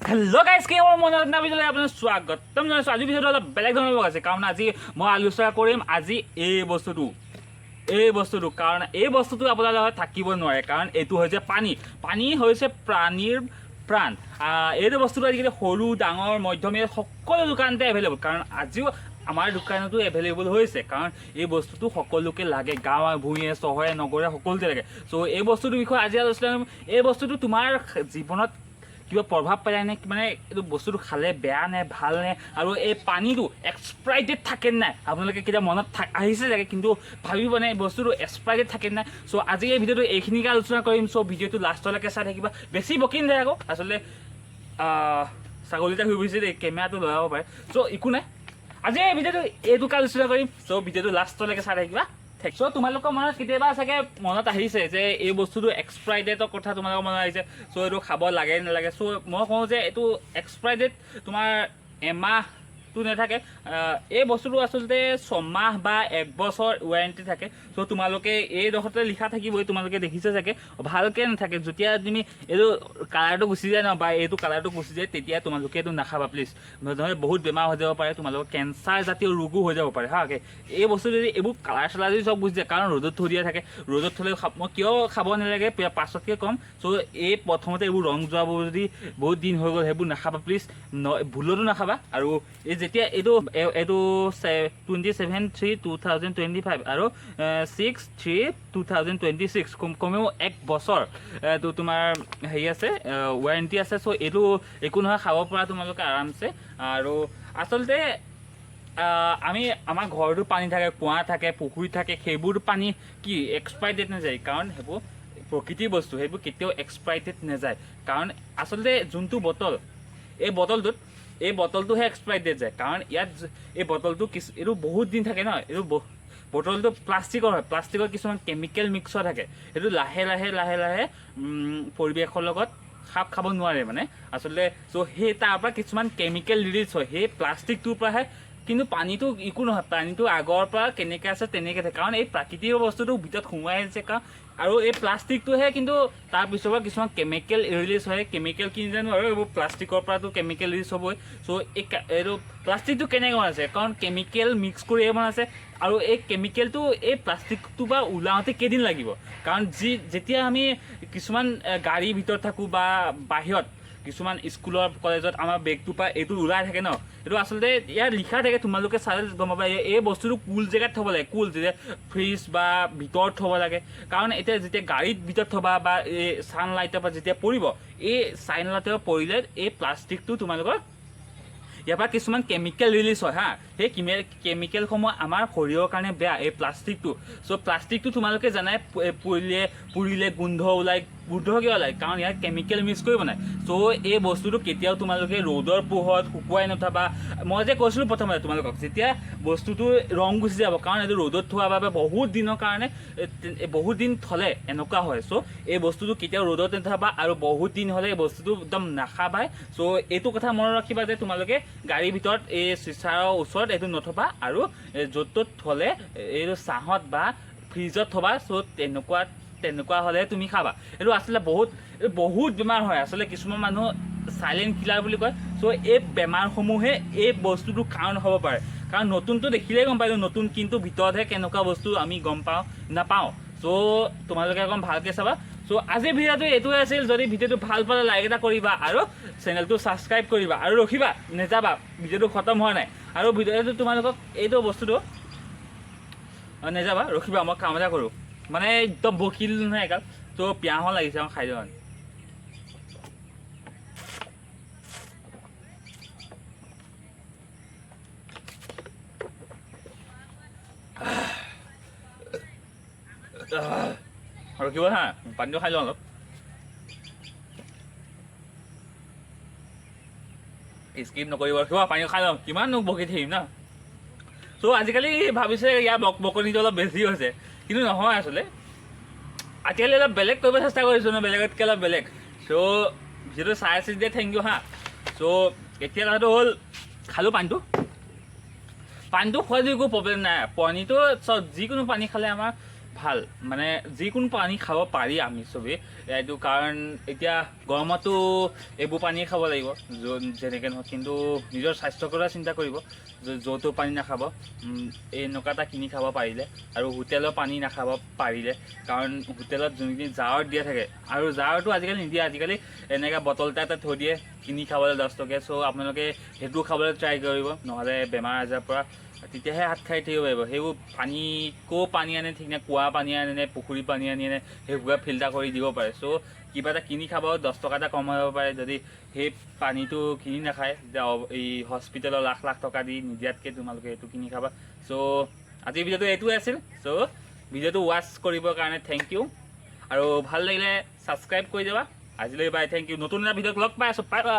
Hello' guys কি মোৰ মনত নাবিলে আপোনাৰ স্বাগতম জনাইছোঁ। আজি ভিডিঅ'টো অলপ বেলেগ ধৰণৰ লগ আছে, কাৰণ আজি মই আলোচনা কৰিম আজি এই বস্তুটো কাৰণ এই বস্তুটো আপোনাৰ লগত থাকিব নোৱাৰে, কাৰণ এইটো হৈছে পানী হৈছে প্ৰাণীৰ প্ৰাণ। এইটো বস্তুটো আজিকালি সৰু ডাঙৰ মধ্যমীয়া সকলো দোকানতে এভেইলেবল, কাৰণ আজিও আমাৰ দোকানতো এভেইলেবল হৈছে, কাৰণ এই বস্তুটো সকলোকে লাগে, গাঁৱে ভূঞে চহৰে নগৰে সকলোতে লাগে। চ' এই বস্তুটোৰ বিষয়ে আজি আলোচনা কৰিম। এই বস্তুটো তোমাৰ জীৱনত কিবা প্ৰভাৱ পেলাই নে, মানে এইটো বস্তুটো খালে বেয়া নে ভাল নে, আৰু এই পানীটো এক্সপাইৰি থাকে নাই আপোনালোকে কেতিয়া মনত আহিছে চাগে, কিন্তু ভাবিব নে বস্তুটো এক্সপাইৰি থাকে নাই। চ' আজি এই ভিডিঅ'টো এইখিনিকে আলোচনা কৰিম। চ' ভিডিঅ'টো লাষ্টলৈকে চাই থাকিবা, বেছি বকি নাযায় আকৌ। আচলতে ছাগলীটা শুই গৈছে দেই, কেমেৰাটো লগাব পাৰে। চ' একো নাই, আজি এই ভিডিঅ'টো এইটোকে আলোচনা কৰিম। চ' ভিডিঅ'টো লাষ্টলৈকে চাই থাকিবা। চ' তোমালোকৰ মনত কেতিয়াবা চাগে মনত আহিছে যে এই বস্তুটো এক্সপাইৰি ডেটৰ কথা তোমালোকৰ মনত আহিছে। চ' এইটো খাব লাগে নালাগে। চ' মই কওঁ যে এইটো এক্সপাইৰি ডেট তোমাৰ এমাহটো নাথাকে, এই বস্তুটো আচলতে 6 মাহ বা 1 বছৰ ৱাৰেণ্টি থাকে। চ' তোমালোকে এইডোখৰতে লিখা থাকিবই, তোমালোকে দেখিছে চাগে, ভালকৈ নাথাকে। যেতিয়া তুমি এইটো কালাৰটো গুচি যায় ন, বা এইটো কালাৰটো গুচি যায়, তেতিয়া তোমালোকে এইটো নাখাবা প্লিজ, নহ'লে বহুত বেমাৰ হৈ যাব পাৰে, তোমালোকৰ কেঞ্চাৰ জাতীয় ৰোগো হৈ যাব পাৰে। হাকে এই বস্তু যদি এইবোৰ কালাৰ চালাৰ যদি চব গুচি যায়, কাৰণ ৰ'দত থৈ দিয়া থাকে, ৰ'দত থ'লে মই কিয় খাব নালাগে পাছতকৈ ক'ম। চ' এই প্ৰথমতে এইবোৰ ৰং যোৱাবোৰ যদি বহুত দিন হৈ গ'ল, সেইবোৰ নাখাবা প্লিজ, ভুলতো নাখাবা। আৰু এই যেতিয়া এইটো 27/3/2025 আৰু 6/3/2026 কমেও 1 বছৰ তো তোমাৰ হেৰি আছে, ৱাৰেণ্টি আছে। চ' এইটো একো নহয়, খাব পৰা তোমালোকে আৰামছে। আৰু আচলতে আমাৰ ঘৰতো পানী থাকে, কুঁৱা থাকে, পুখুৰী থাকে, সেইবোৰ পানী কি এক্সপাইৰি ডেট নাযায়, কাৰণ সেইবোৰ প্ৰকৃতিৰ বস্তু, সেইবোৰ কেতিয়াও এক্সপাইৰি ডেট নাযায়। কাৰণ আচলতে যোনটো বটল, এই বটলটোহে এক্সপাইৰি ডেট যায়, কাৰণ ইয়াত এই বটলটো এইটো বহুত দিন থাকে ন। এইটো বটলটো প্লাষ্টিকৰ হয়, প্লাষ্টিকৰ কিছুমান কেমিকেল মিক্স হৈ থাকে। সেইটো লাহে লাহে পৰিৱেশৰ লগত খাপ খাব নোৱাৰে মানে আচলতে। চ' সেই তাৰ পৰা কিছুমান কেমিকেল ৰিলিজ হয় সেই প্লাষ্টিকটোৰ পৰাহে। কিন্তু পানীটো একো নহয়, পানীটো আগৰ পৰা কেনেকৈ আছে তেনেকৈ থাকে, কাৰণ এই প্ৰাকৃতিক বস্তুটো ভিতৰত সোমাই আছে। আৰু এই প্লাষ্টিকটোহে কিন্তু তাৰপিছৰ পৰা কিছুমান কেমিকেল ৰিলিজ হয়। কেমিকেল কি জানো, আৰু এইবোৰ প্লাষ্টিকৰ পৰাতো কেমিকেল ৰিলিজ হ'বই। চ' এইটো প্লাষ্টিকটো কেনেকৈ বনাইছে, কাৰণ কেমিকেল মিক্স কৰিয়ে বনাইছে। আৰু এই কেমিকেলটো এই প্লাষ্টিকটো পৰা ওলাওঁতে কেইদিন লাগিব, কাৰণ যেতিয়া আমি কিছুমান গাড়ীৰ ভিতৰত থাকোঁ বা বাহিৰত কিছুমান স্কুলৰ কলেজত আমাৰ বেগটোৰ পৰা এইটো ওলাই থাকে ন, এইটো আচলতে ইয়াত লিখা থাকে, তোমালোকে চালে গম পাবা। এই বস্তুটো কুল জেগাত থ'ব লাগে, কুল যেতিয়া ফ্ৰিজ বা ভিতৰত থ'ব লাগে। কাৰণ এতিয়া যেতিয়া গাড়ীত ভিতৰত থ'বা বা এই ছানলাইটৰ পৰা যেতিয়া পৰিব, এই ছানলাইটৰ পৰা পৰিলে এই প্লাষ্টিকটো তোমালোকৰ ইয়াৰ পৰা কিছুমান কেমিকেল ৰিলিজ হয় হা। সেই কেমিকেলসমূহ আমাৰ শৰীৰৰ কাৰণে বেয়া, এই প্লাষ্টিকটো। চ' প্লাষ্টিকটো তোমালোকে জানাই, পুৰিলে গোন্ধ ওলায়। গোন্ধ কিয় ওলায়, কাৰণ ইয়াত কেমিকেল মিক্স কৰি বনায়। চ' এই বস্তুটো কেতিয়াও তোমালোকে ৰ'দৰ পোহৰত শুকুৱাই নথবা। মই যে কৈছিলোঁ প্ৰথমতে তোমালোকক, যেতিয়া বস্তুটো ৰং গুচি যাব, কাৰণ এইটো ৰ'দত থোৱাৰ বাবে বহুত দিনৰ কাৰণে, বহুত দিন থ'লে এনেকুৱা হয়। চ' এই বস্তুটো কেতিয়াও ৰ'দত নথবা, আৰু বহুত দিন হ'লে এই বস্তুটো একদম নাখাবাই। চ' এইটো কথা মনত ৰাখিবা যে তোমালোকে গাড়ীৰ ভিতৰত এই চিচাৰৰ ওচৰত এইটো নথবা, আৰু য'ত ত'ত থ'লে এইটো ছাঁহত বা ফ্ৰিজত থ'বা। চ' তেনেকুৱা হ'লে তুমি খাবা। এইটো আচলতে বহুত বেমাৰ হয় আচলতে, কিছুমান মানুহ চাইলেণ্ট কিলাৰ বুলি কয়। চ' এই বেমাৰসমূহে এই বস্তুটোৰ কাৰণ হ'ব পাৰে, কাৰণ নতুনটো দেখিলেই গম পাইছোঁ নতুন, কিন্তু ভিতৰতহে কেনেকুৱা বস্তু আমি গম নাপাওঁ। চ' তোমালোকে অকণ ভালকৈ চাবা। চ' আজিৰ ভিডিঅ'টো এইটোৱে আছিল। যদি ভিডিঅ'টো ভাল পালে লাইক এটা কৰিবা, আৰু চেনেলটো ছাবস্ক্ৰাইব কৰিবা, আৰু ৰখিবা নেযাবা, ভিডিঅ'টো খতম হোৱা নাই। আৰু ভিডিঅ'টো তোমালোকক এইটো বস্তুটো নেযাবা, ৰখিবা, মই কাম এটা কৰোঁ, মানে একদম বকিল নহয় একাল। ত' পিয়াহো লাগিছে, মই খাই দিওঁ। ৰখিব হা, পানীটো খাই লওঁ অলপ। স্কিপ নকৰিব, ৰখিব, পানী খাই লওঁ, কিমাননো বকি থাকিম ন। চ' আজিকালি ভাবিছে ইয়াৰ বকনিটো অলপ বেছি হৈছে, কিন্তু নহয় আচলতে। আজিকালি অলপ বেলেগ কৰিব চেষ্টা কৰিছোঁ ন, বেলেগতকৈ অলপ বেলেগ। চ' যিহেতু চাই আছে যেতিয়া থেংক ইউ হা। চ' এতিয়া কথাটো হ'ল, খালোঁ পানীটো খোৱাটো একো প্ৰব্লেম নাই। পানীটো যিকোনো পানী খালে আমাৰ ভাল মানে যিকোনো পানী খাব পাৰি আমি চবেই এইটো কাৰণ এতিয়া গৰমতো এইবোৰ পানীয়ে খাব লাগিব যেনেকৈ নহওক কিন্তু নিজৰ স্বাস্থ্যৰ কথা চিন্তা কৰিব য'তো পানী নাখাব এনেকুৱা এটা কিনি খাব পাৰিলে আৰু হোটেলৰ পানী নাখাব পাৰিলে কাৰণ হোটেলত যোনখিনি জাৰত দিয়া থাকে আৰু জাৰটো আজিকালি নিদিয়ে আজিকালি এনেকৈ বটল এটা থৈ দিয়ে কিনি খাবলৈ 10 টকীয়া চ' আপোনালোকে সেইটো খাবলৈ ট্ৰাই কৰিব নহ'লে বেমাৰ আজাৰৰ পৰা তেতিয়াহে হাত খাই থাকিব পাৰিব সেইবোৰ পানী পানী আনে ঠিক নাই কুঁৱা পানী আনে নে পুখুৰী পানী আনি আনে সেইবোৰে ফিল্টাৰ কৰি দিব পাৰে চ' কিবা এটা কিনি খাব 10 টকা এটা কমাব পাৰে যদি সেই পানীটো কিনি নাখায় এই হস্পিটেলৰ লাখ লাখ টকা দি নিদিয়াতকৈ তোমালোকে এইটো কিনি খাবা চ' আজিৰ ভিডিঅ'টো এইটোৱে আছিল চ' ভিডিঅ'টো ৱাচ কৰিবৰ কাৰণে থেংক ইউ আৰু ভাল লাগিলে ছাবস্ক্ৰাইব কৰি যাবা আজিলৈ বাই থেংক ইউ নতুন এটা ভিডিঅ'ত লগ পাই আছোঁ বাই বাই